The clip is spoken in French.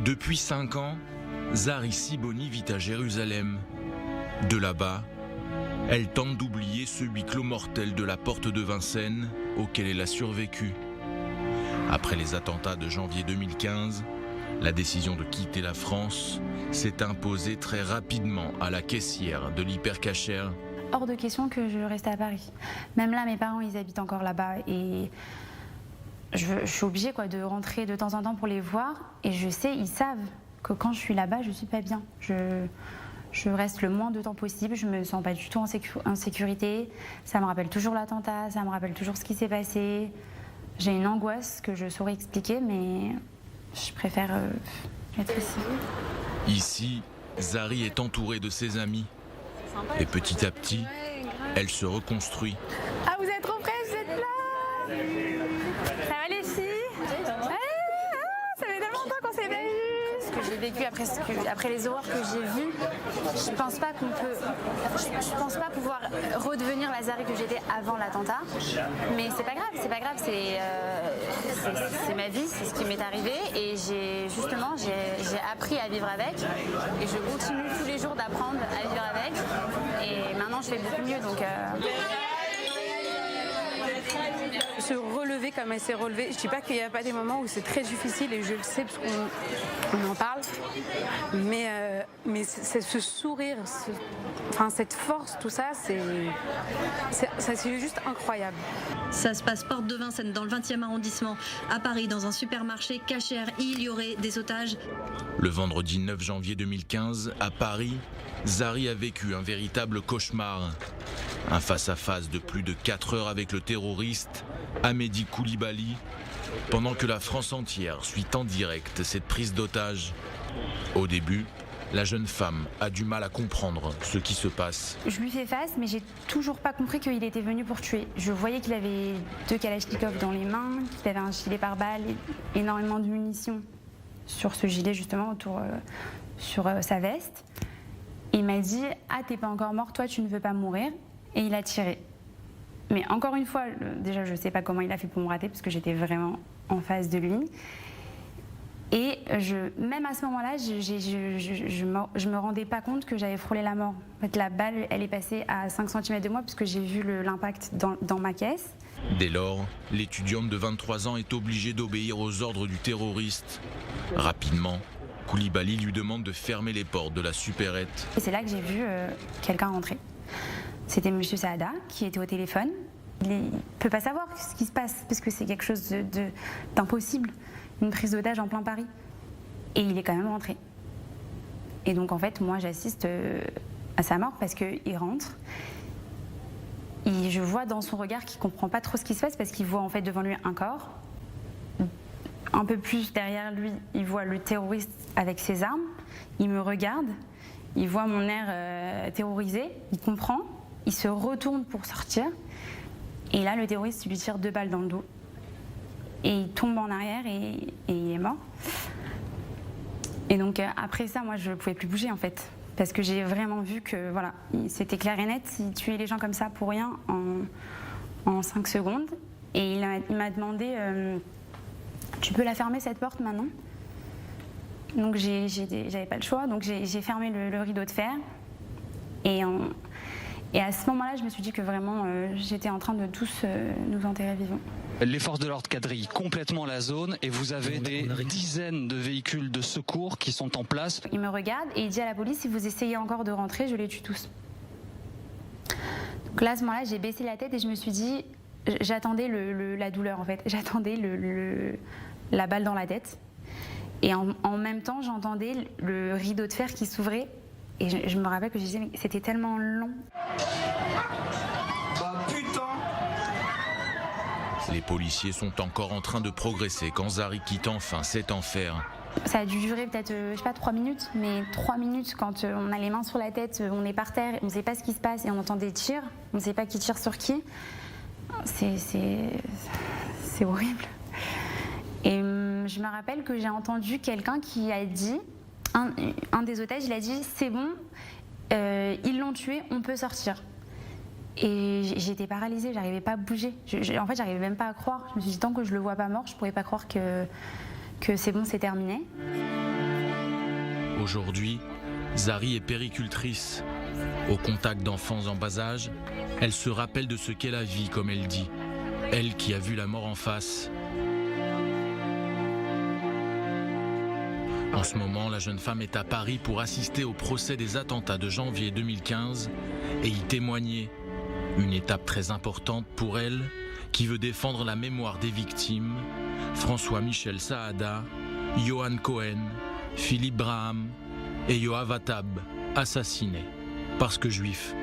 Depuis 5 ans, Zari Siboni vit à Jérusalem. De là-bas, elle tente d'oublier ce huis clos mortel de la porte de Vincennes auquel elle a survécu. Après les attentats de janvier 2015, la décision de quitter la France s'est imposée très rapidement à la caissière de l'Hyper Cacher. Hors de question que je reste à Paris. Même là, mes parents, ils habitent encore là-bas et je suis obligée de rentrer de temps en temps pour les voir. Et je sais, ils savent que quand je suis là-bas, je suis pas bien. Je reste le moins de temps possible, je me sens pas du tout en sécurité. Ça me rappelle toujours l'attentat, ça me rappelle toujours ce qui s'est passé. J'ai une angoisse que je saurais expliquer, mais je préfère être ici. Ici, Zari est entourée de ses amis. Et petit à petit, elle se reconstruit. Ah, vous êtes trop fraîches, vous êtes là. Ça va les filles? Ça fait tellement longtemps qu'on s'est pas vus. Ce que j'ai vécu après les horreurs que j'ai vues, je pense pas pouvoir redevenir la Zari que j'étais avant l'attentat. Mais c'est pas grave, c'est ma vie, c'est ce qui m'est arrivé et j'ai appris à vivre avec et je continue tous les jours d'apprendre à vivre avec et maintenant je fais beaucoup mieux donc. Se relever comme elle s'est relevée. Je dis pas qu'il n'y a pas des moments où c'est très difficile et je le sais parce qu'on en parle. Mais c'est ce sourire, cette force, tout ça, c'est juste incroyable. Ça se passe porte de Vincennes, dans le 20e arrondissement, à Paris, dans un supermarché Cacher. Il y aurait des otages. Le vendredi 9 janvier 2015, à Paris, Zari a vécu un véritable cauchemar. Un face-à-face de plus de 4 heures avec le terroriste Hamedi Koulibaly, pendant que la France entière suit en direct cette prise d'otage. Au début, la jeune femme a du mal à comprendre ce qui se passe. Je lui fais face, mais j'ai toujours pas compris qu'il était venu pour tuer. Je voyais qu'il avait 2 Kalachnikov dans les mains, qu'il avait un gilet pare-balles, énormément de munitions sur ce gilet justement, sur sa veste. Il m'a dit « Ah, t'es pas encore mort, toi tu ne veux pas mourir ?» et il a tiré. Mais encore une fois, déjà je sais pas comment il a fait pour me rater parce que j'étais vraiment en face de lui. Et même à ce moment-là, je me rendais pas compte que j'avais frôlé la mort. En fait, la balle, elle est passée à 5 cm de moi puisque j'ai vu l'impact dans ma caisse. Dès lors, l'étudiante de 23 ans est obligée d'obéir aux ordres du terroriste. Rapidement, Koulibaly lui demande de fermer les portes de la supérette. Et c'est là que j'ai vu quelqu'un rentrer. C'était M. Saada qui était au téléphone. Il ne peut pas savoir ce qui se passe parce que c'est quelque chose d'impossible. Une prise d'otage en plein Paris. Et il est quand même rentré. Et donc en fait, moi j'assiste à sa mort parce qu'il rentre. Et je vois dans son regard qu'il ne comprend pas trop ce qui se passe parce qu'il voit en fait devant lui un corps. Un peu plus derrière lui, il voit le terroriste avec ses armes. Il me regarde, il voit mon air terrorisé, il comprend, il se retourne pour sortir. Et là, le terroriste lui tire 2 balles dans le dos. Et il tombe en arrière et il est mort. Et donc après ça, moi je ne pouvais plus bouger en fait. Parce que j'ai vraiment vu que voilà, c'était clair et net, il tuait les gens comme ça pour rien en 5 secondes. Et il m'a demandé tu peux la fermer cette porte maintenant? Donc j'avais pas le choix, donc j'ai fermé le rideau de fer. Et à ce moment-là, je me suis dit que vraiment j'étais en train de tous nous enterrer vivants. Les forces de l'ordre quadrillent complètement la zone et vous avez des dizaines de véhicules de secours qui sont en place. Il me regarde et il dit à la police, si vous essayez encore de rentrer, je les tue tous. Donc là, à ce moment-là, j'ai baissé la tête et je me suis dit, j'attendais la douleur en fait, j'attendais la balle dans la tête. Et en même temps, j'entendais le rideau de fer qui s'ouvrait et je me rappelle que je disais, mais c'était tellement long. Les policiers sont encore en train de progresser quand Zari quitte enfin cet enfer. Ça a dû durer peut-être, 3 minutes, mais 3 minutes quand on a les mains sur la tête, on est par terre, on ne sait pas ce qui se passe et on entend des tirs, on ne sait pas qui tire sur qui. C'est horrible. Et je me rappelle que j'ai entendu quelqu'un qui a dit, un des otages, il a dit « c'est bon, ils l'ont tué, on peut sortir ». Et j'étais paralysée, j'arrivais pas à bouger. En fait, j'arrivais même pas à croire. Je me suis dit, tant que je le vois pas mort, je pourrais pas croire que c'est bon, c'est terminé. Aujourd'hui, Zari est péricultrice. Au contact d'enfants en bas âge, elle se rappelle de ce qu'est la vie, comme elle dit. Elle qui a vu la mort en face. En ce moment, la jeune femme est à Paris pour assister au procès des attentats de janvier 2015 et y témoigner. Une étape très importante pour elle, qui veut défendre la mémoire des victimes, François-Michel Saada, Johan Cohen, Philippe Braham et Yoav Attab, assassinés parce que juifs.